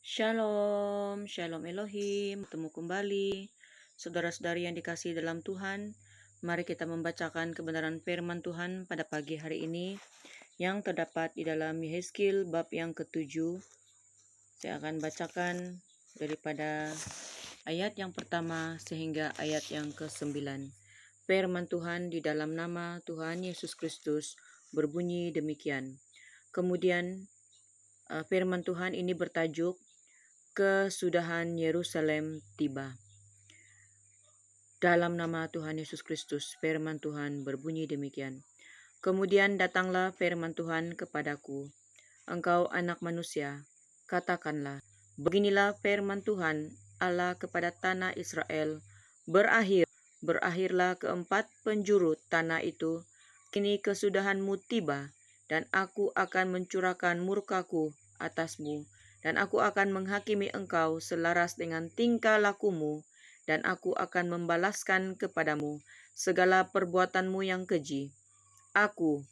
Shalom, Shalom Elohim, bertemu kembali. Saudara-saudari yang dikasihi dalam Tuhan, mari kita membacakan kebenaran firman Tuhan pada pagi hari ini yang terdapat di dalam Yehezkiel bab yang ke-7. Saya akan bacakan daripada ayat yang pertama sehingga ayat yang ke-9. Firman Tuhan di dalam nama Tuhan Yesus Kristus berbunyi demikian. Kemudian firman Tuhan ini bertajuk Kesudahan Yerusalem tiba. Dalam nama Tuhan Yesus Kristus, firman Tuhan berbunyi demikian. Kemudian datanglah firman Tuhan kepadaku, engkau anak manusia, katakanlah, beginilah firman Tuhan Allah kepada tanah Israel, berakhirlah keempat penjuru tanah itu, kini kesudahanmu tiba, dan aku akan mencurahkan murkaku atasmu, dan aku akan menghakimi engkau selaras dengan tingkah lakumu, dan aku akan membalaskan kepadamu segala perbuatanmu yang keji. Aku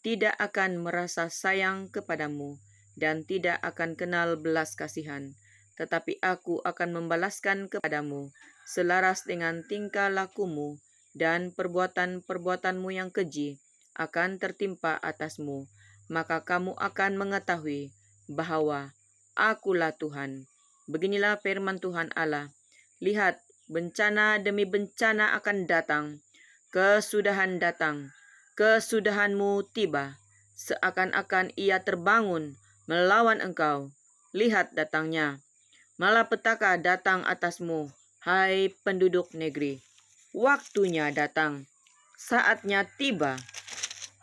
tidak akan merasa sayang kepadamu, dan tidak akan kenal belas kasihan, tetapi aku akan membalaskan kepadamu selaras dengan tingkah lakumu, dan perbuatan-perbuatanmu yang keji akan tertimpa atasmu. Maka kamu akan mengetahui bahwa Akulah Tuhan. Beginilah firman Tuhan Allah. Lihat, bencana demi bencana akan datang. Kesudahan datang. Kesudahanmu tiba. Seakan-akan ia terbangun melawan engkau. Lihat datangnya. Malapetaka datang atasmu, hai penduduk negeri. Waktunya datang. Saatnya tiba.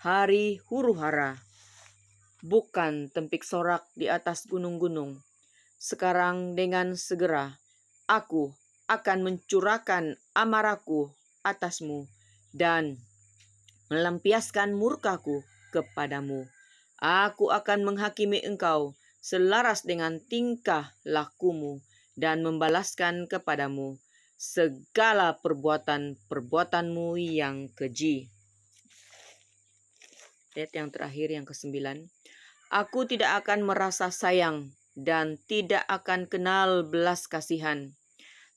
Hari huru-hara. Bukan tempik sorak di atas gunung-gunung. Sekarang dengan segera aku akan mencurahkan amarahku atasmu dan melampiaskan murkaku kepadamu. Aku akan menghakimi engkau selaras dengan tingkah lakumu dan membalaskan kepadamu segala perbuatan-perbuatanmu yang keji. Ayat yang terakhir yang ke-9. Aku tidak akan merasa sayang dan tidak akan kenal belas kasihan.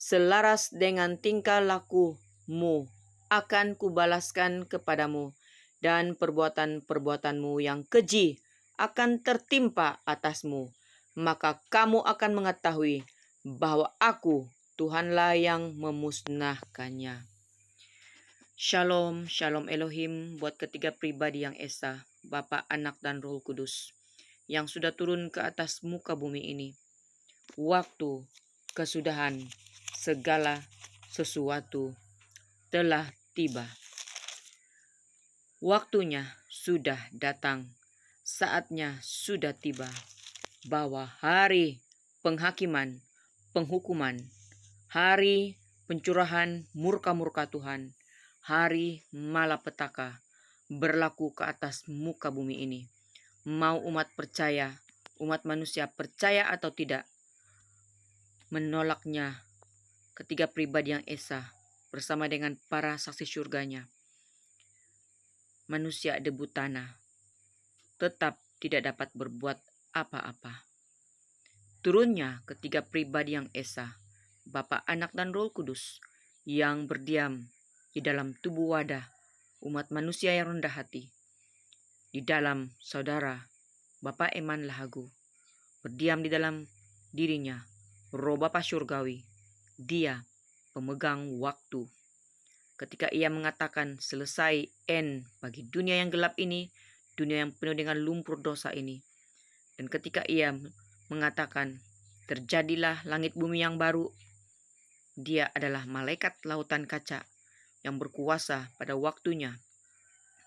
Selaras dengan tingkah lakumu akan kubalaskan kepadamu, dan perbuatan-perbuatanmu yang keji akan tertimpa atasmu. Maka kamu akan mengetahui bahwa aku Tuhanlah yang memusnahkannya. Shalom, Shalom Elohim buat ketiga pribadi yang esa, Bapa, Anak, dan Roh Kudus, yang sudah turun ke atas muka bumi ini. Waktu kesudahan segala sesuatu telah tiba. Waktunya sudah datang, saatnya sudah tiba, bahwa hari penghakiman, penghukuman, hari pencurahan murka-murka Tuhan, hari malapetaka berlaku ke atas muka bumi ini. Mau umat percaya, umat manusia percaya atau tidak, menolaknya ketiga pribadi yang esa bersama dengan para saksi surganya. Manusia debu tanah tetap tidak dapat berbuat apa-apa. Turunnya ketiga pribadi yang esa, Bapa, Anak, dan Roh Kudus, yang berdiam di dalam tubuh wadah umat manusia yang rendah hati, di dalam saudara Bapa Eman Lahagu, berdiam di dalam dirinya Roh Bapa Surgawi. Dia pemegang waktu. Ketika ia mengatakan selesai bagi dunia yang gelap ini, dunia yang penuh dengan lumpur dosa ini. Dan ketika ia mengatakan terjadilah langit bumi yang baru, dia adalah malaikat lautan kaca yang berkuasa pada waktunya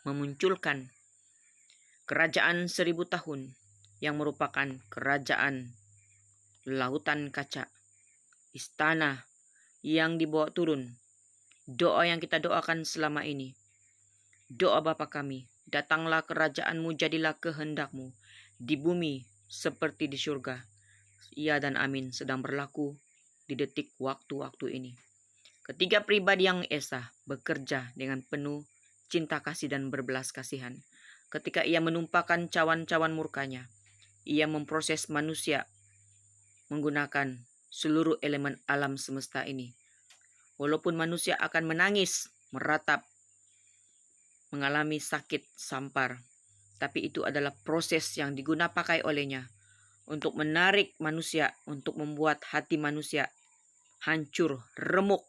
memunculkan kerajaan 1000 tahun yang merupakan kerajaan lautan kaca, istana yang dibawa turun. Doa yang kita doakan selama ini, doa Bapa kami, datanglah kerajaanmu, jadilah kehendakmu di bumi seperti di surga. Iya dan amin sedang berlaku di detik waktu-waktu ini. Ketiga pribadi yang esa bekerja dengan penuh cinta kasih dan berbelas kasihan. Ketika ia menumpahkan cawan-cawan murkanya, ia memproses manusia menggunakan seluruh elemen alam semesta ini. Walaupun manusia akan menangis, meratap, mengalami sakit, sampar, tapi itu adalah proses yang digunakan pakai olehnya untuk menarik manusia, untuk membuat hati manusia hancur, remuk,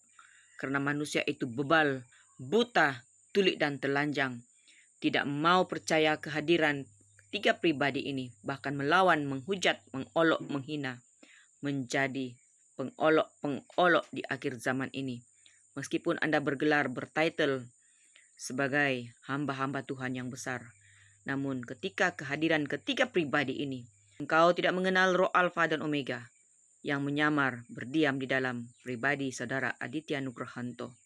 karena manusia itu bebal, buta, tuli dan telanjang, tidak mau percaya kehadiran tiga pribadi ini, bahkan melawan, menghujat, mengolok, menghina, menjadi pengolok-pengolok di akhir zaman ini. Meskipun Anda bertitle sebagai hamba-hamba Tuhan yang besar, namun ketika kehadiran ketiga pribadi ini, engkau tidak mengenal roh Alfa dan Omega yang menyamar berdiam di dalam pribadi saudara Aditya Nugrahanto.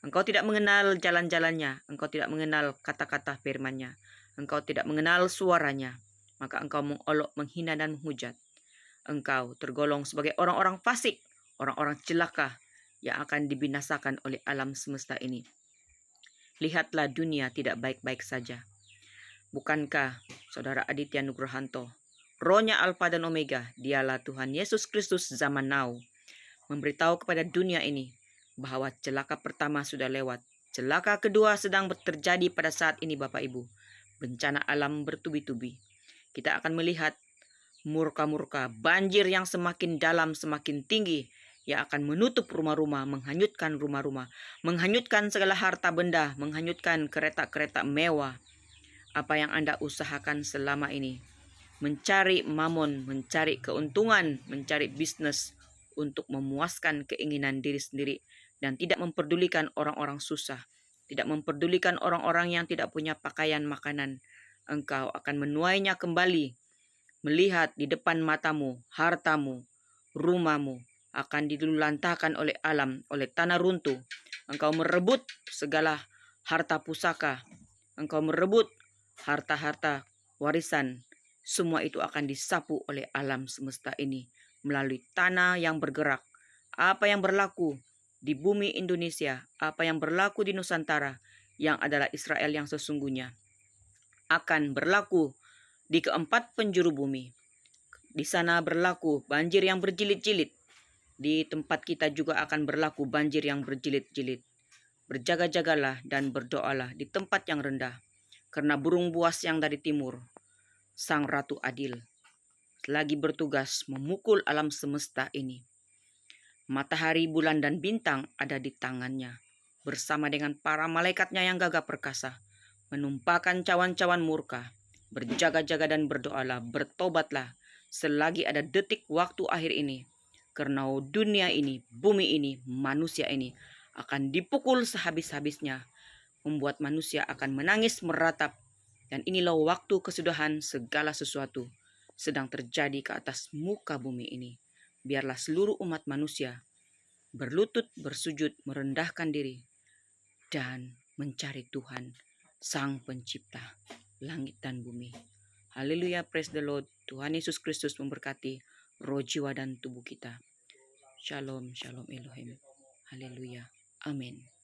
Engkau tidak mengenal jalan-jalannya, engkau tidak mengenal kata-kata firman-Nya, engkau tidak mengenal suaranya, maka engkau mengolok, menghina dan menghujat. Engkau tergolong sebagai orang-orang fasik, orang-orang celaka yang akan dibinasakan oleh alam semesta ini. Lihatlah, dunia tidak baik-baik saja. Bukankah saudara Aditya Nugrahanto, rohnya Alfa dan Omega, dialah Tuhan Yesus Kristus zaman now, memberitahu kepada dunia ini bahwa celaka pertama sudah lewat, celaka kedua sedang terjadi pada saat ini Bapak Ibu. Bencana alam bertubi-tubi. Kita akan melihat murka-murka, banjir yang semakin dalam, semakin tinggi, yang akan menutup rumah-rumah, menghanyutkan rumah-rumah, menghanyutkan segala harta benda, menghanyutkan kereta-kereta mewah. Apa yang Anda usahakan selama ini, mencari mamon, mencari keuntungan, mencari bisnis untuk memuaskan keinginan diri sendiri, dan tidak memperdulikan orang-orang susah, tidak memperdulikan orang-orang yang tidak punya pakaian makanan, engkau akan menuainya kembali. Melihat di depan matamu, hartamu, rumahmu akan diluluhlantahkan oleh alam, oleh tanah runtuh. Engkau merebut segala harta pusaka, engkau merebut harta-harta warisan. Semua itu akan disapu oleh alam semesta ini melalui tanah yang bergerak. Apa yang berlaku di bumi Indonesia, apa yang berlaku di Nusantara, yang adalah Israel yang sesungguhnya, akan berlaku di keempat penjuru bumi. Di sana berlaku banjir yang berjilid-jilid. Di tempat kita juga akan berlaku banjir yang berjilid-jilid. Berjaga-jagalah dan berdoalah di tempat yang rendah, karena burung buas yang dari timur, Sang Ratu Adil, lagi bertugas memukul alam semesta ini. Matahari, bulan, dan bintang ada di tangannya, bersama dengan para malaikatnya yang gagah perkasa, menumpahkan cawan-cawan murka. Berjaga-jaga dan berdoalah, bertobatlah, selagi ada detik waktu akhir ini. Karena dunia ini, bumi ini, manusia ini akan dipukul sehabis-habisnya, membuat manusia akan menangis meratap. Dan inilah waktu kesudahan segala sesuatu sedang terjadi ke atas muka bumi ini. Biarlah seluruh umat manusia berlutut, bersujud, merendahkan diri, dan mencari Tuhan, Sang Pencipta langit dan bumi. Haleluya, praise the Lord. Tuhan Yesus Kristus memberkati roh, jiwa, dan tubuh kita. Shalom, shalom Elohim. Haleluya. Amin.